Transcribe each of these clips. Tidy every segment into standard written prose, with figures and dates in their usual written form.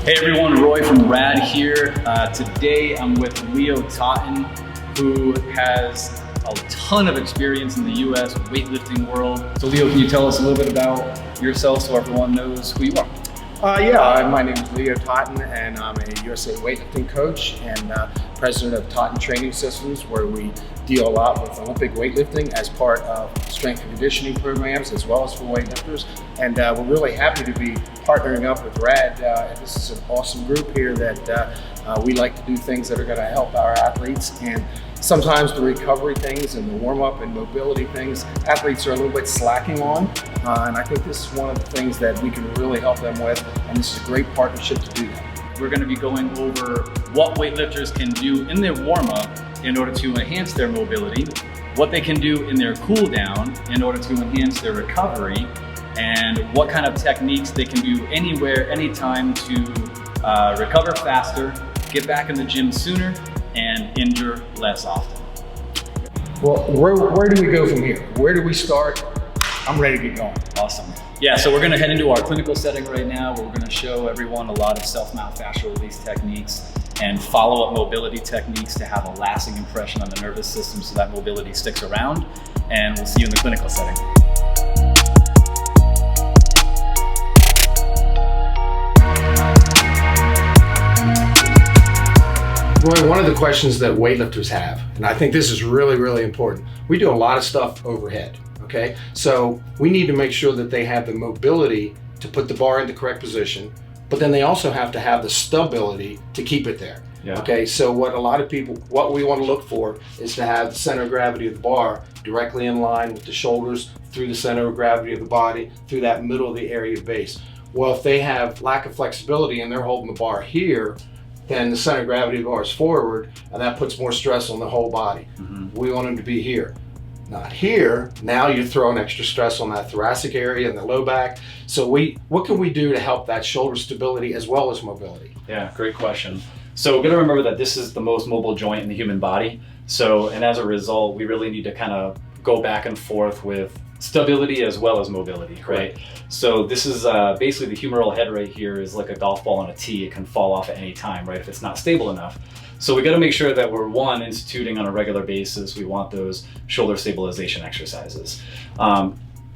Hey everyone, Roy from Rad here. Today I'm with Leo TOTTEN, who has a ton of experience in the US weightlifting world. So Leo, can you tell us a little bit about yourself so everyone knows who you are? My name is Leo TOTTEN, and I'm a USA weightlifting coach and president of TOTTEN Training Systems, where we deal a lot with Olympic weightlifting as part of strength and conditioning programs, as well as for weightlifters. And we're really happy to be partnering up with Rad. This is an awesome group here that we like to do things that are going to help our athletes. And sometimes the recovery things and the warm-up and mobility things, athletes are a little bit slacking on. And I think this is one of the things that we can really help them with. And this is a great partnership to do that. We're going to be going over what weightlifters can do in their warm-up in order to enhance their mobility, what they can do in their cool down in order to enhance their recovery, and what kind of techniques they can do anywhere, anytime to recover faster, get back in the gym sooner, and injure less often. Well, where do we go from here? Where do we start? I'm ready to get going. Awesome. Yeah, so we're gonna head into our clinical setting right now, where we're gonna show everyone a lot of self-myofascial release techniques and follow-up mobility techniques to have a lasting impression on the nervous system so that mobility sticks around. And we'll see you in the clinical setting. Roy, one of the questions that weightlifters have, and I think this is really, really important, we do a lot of stuff overhead, okay? So we need to make sure that they have the mobility to put the bar in the correct position, but then they also have to have the stability to keep it there. Yeah. Okay, so what we want to look for is to have the center of gravity of the bar directly in line with the shoulders through the center of gravity of the body, through that middle of the area of base. Well, if they have lack of flexibility and they're holding the bar here, then the center of gravity of the bar is forward, and that puts more stress on the whole body. We want them to be here, not here. Now you're throwing extra stress on that thoracic area and the low back. So what can we do to help that shoulder stability as well as mobility? Yeah, great question. So we're gonna remember that this is the most mobile joint in the human body. So, and as a result, we really need to kind of go back and forth with stability as well as mobility, right? So this is basically the humeral head right here is like a golf ball on a tee. It can fall off at any time, right, if it's not stable enough. So we got to make sure that we're, one, instituting on a regular basis. We want those shoulder stabilization exercises.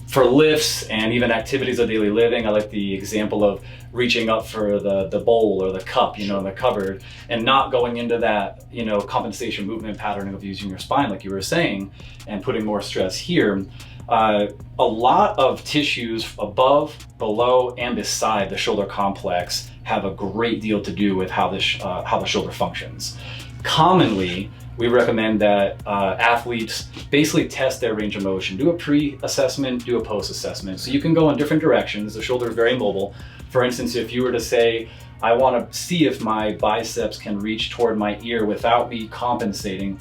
For lifts and even activities of daily living, I like the example of reaching up for the bowl or the cup, in the cupboard, and not going into that, compensation movement pattern of using your spine, like you were saying, and putting more stress here. A lot of tissues above, below, and beside the shoulder complex have a great deal to do with how the shoulder functions. Commonly, we recommend that athletes basically test their range of motion, do a pre-assessment, do a post-assessment. So you can go in different directions. The shoulder is very mobile. For instance, if you were to say, I want to see if my biceps can reach toward my ear without me compensating,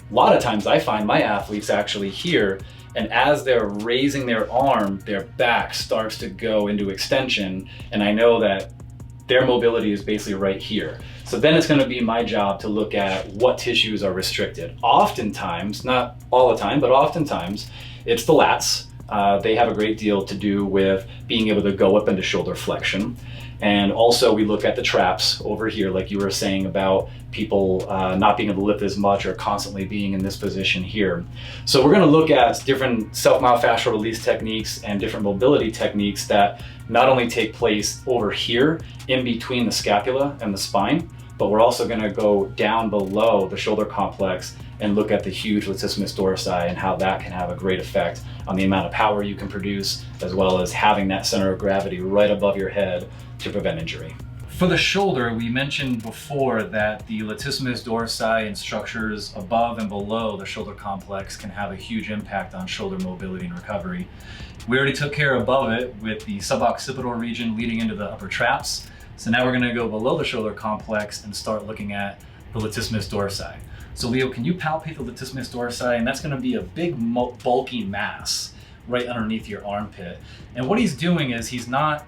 a lot of times I find my athletes actually here, and as they're raising their arm, their back starts to go into extension, and I know that their mobility is basically right here. So then it's gonna be my job to look at what tissues are restricted. Oftentimes, not all the time, but oftentimes, it's the lats. They have a great deal to do with being able to go up into shoulder flexion. And also we look at the traps over here, like you were saying about people not being able to lift as much or constantly being in this position here. So we're gonna look at different self-myofascial release techniques and different mobility techniques that not only take place over here in between the scapula and the spine, but we're also gonna go down below the shoulder complex and look at the huge latissimus dorsi and how that can have a great effect on the amount of power you can produce, as well as having that center of gravity right above your head to prevent injury. For the shoulder, we mentioned before that the latissimus dorsi and structures above and below the shoulder complex can have a huge impact on shoulder mobility and recovery. We already took care above it with the suboccipital region leading into the upper traps. So now we're gonna go below the shoulder complex and start looking at the latissimus dorsi. So Leo, can you palpate the latissimus dorsi? And that's gonna be a big bulky mass right underneath your armpit. And what he's doing is he's not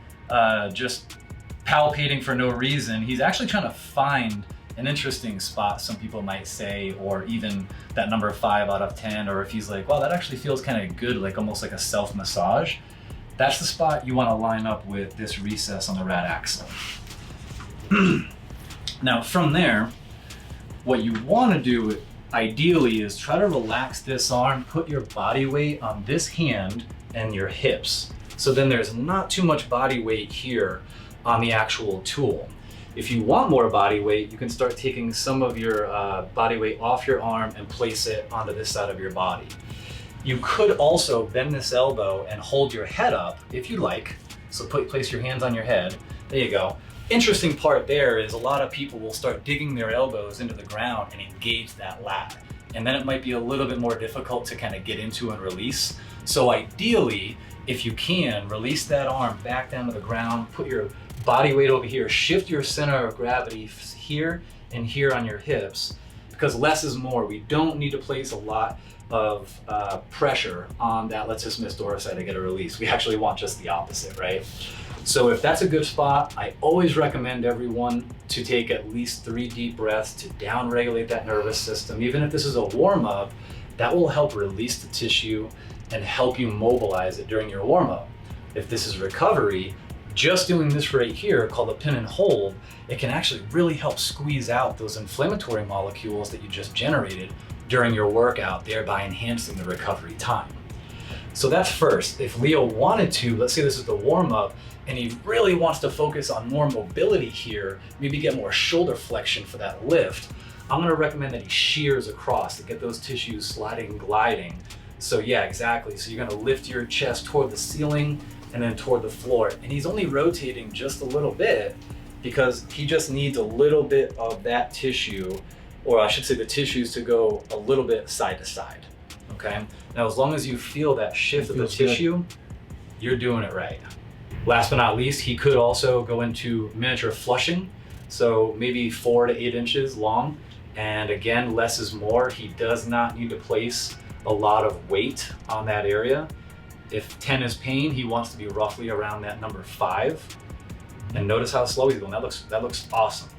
just palpating for no reason. He's actually trying to find an interesting spot, some people might say, or even that number 5 out of 10, or if he's like, wow, that actually feels kind of good, like almost like a self-massage. That's the spot you want to line up with this recess on the rad axle. Now from there, what you want to do ideally is try to relax this arm, put your body weight on this hand and your hips. So then there's not too much body weight here on the actual tool. If you want more body weight, you can start taking some of your body weight off your arm and place it onto this side of your body. You could also bend this elbow and hold your head up if you like. So place your hands on your head. There you go. Interesting part there is a lot of people will start digging their elbows into the ground and engage that lat. And then it might be a little bit more difficult to kind of get into and release. So ideally, if you can, release that arm back down to the ground, put your body weight over here, shift your center of gravity here and here on your hips, because less is more. We don't need to place a lot of pressure on that latissimus dorsi to get a release. We actually want just the opposite, right? So if that's a good spot, I always recommend everyone to take at least 3 deep breaths to down-regulate that nervous system. Even if this is a warm-up, that will help release the tissue and help you mobilize it during your warm-up. If this is recovery, just doing this right here, called a pin and hold, it can actually really help squeeze out those inflammatory molecules that you just generated during your workout, thereby enhancing the recovery time. So that's first. If Leo wanted to, let's say this is the warm-up, and he really wants to focus on more mobility here, maybe get more shoulder flexion for that lift, I'm gonna recommend that he shears across to get those tissues sliding and gliding. So yeah, exactly. So you're gonna lift your chest toward the ceiling and then toward the floor. And he's only rotating just a little bit because he just needs a little bit of that tissue, or I should say the tissues, to go a little bit side to side, okay? Now, as long as you feel that shift of the tissue, you're doing it right. Last but not least, he could also go into miniature flushing. So maybe 4 to 8 inches long. And again, less is more. He does not need to place a lot of weight on that area. If 10 is pain, he wants to be roughly around that number 5. And notice how slow he's going. That looks awesome.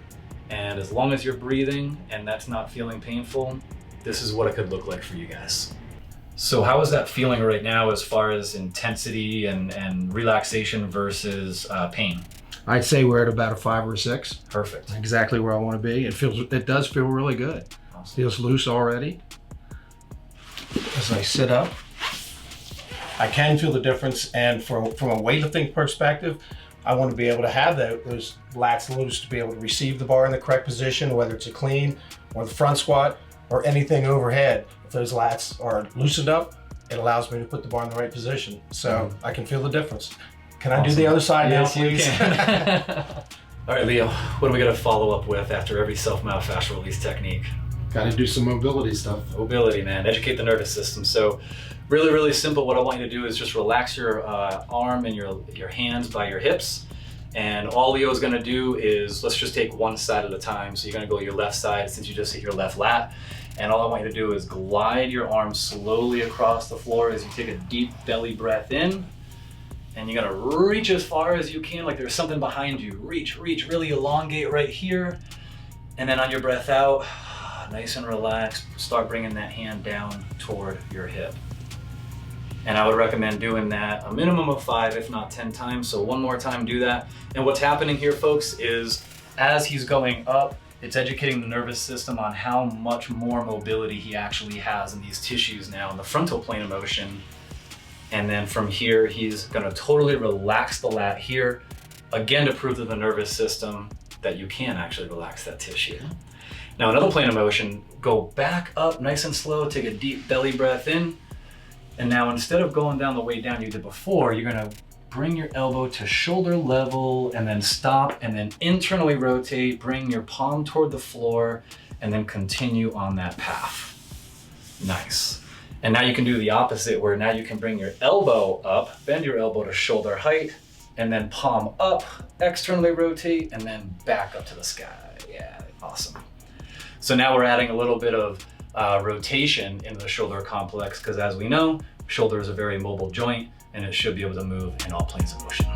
And as long as you're breathing and that's not feeling painful, this is what it could look like for you guys. So how is that feeling right now as far as intensity and relaxation versus pain? I'd say we're at about a 5 or 6. Perfect. Exactly where I want to be. It does feel really good. Awesome. Feels loose already. As I sit up, I can feel the difference. And from a weightlifting perspective, I want to be able to have those lats loose to be able to receive the bar in the correct position, whether it's a clean or the front squat or anything overhead. If those lats are loosened up, it allows me to put the bar in the right position. So I can feel the difference. Can I do the other side now, please? You can. All right, Leo, what do we got to follow up with after every self-myofascial release technique? Got to do some mobility stuff. Mobility, man. Educate the nervous system. So really, really simple. What I want you to do is just relax your arm and your hands by your hips. And all Leo's going to do is, let's just take one side at a time. So you're going to go your left side since you just hit your left lat. And all I want you to do is glide your arms slowly across the floor as you take a deep belly breath in. And you're gonna reach as far as you can, like there's something behind you. Reach, really elongate right here. And then on your breath out, nice and relaxed, start bringing that hand down toward your hip. And I would recommend doing that a minimum of 5, if not 10 times. So one more time, do that. And what's happening here, folks, is as he's going up, it's educating the nervous system on how much more mobility he actually has in these tissues now in the frontal plane of motion. And then from here, he's gonna totally relax the lat here, again, to prove to the nervous system that you can actually relax that tissue. Now, another plane of motion, go back up nice and slow, take a deep belly breath in. And now instead of going down the way down you did before, you're gonna bring your elbow to shoulder level and then stop and then internally rotate, bring your palm toward the floor and then continue on that path. Nice. And now you can do the opposite, where now you can bring your elbow up, bend your elbow to shoulder height, and then palm up, externally rotate, and then back up to the sky. Yeah, awesome. So now we're adding a little bit of rotation into the shoulder complex, because as we know, shoulder is a very mobile joint, and it should be able to move in all planes of motion.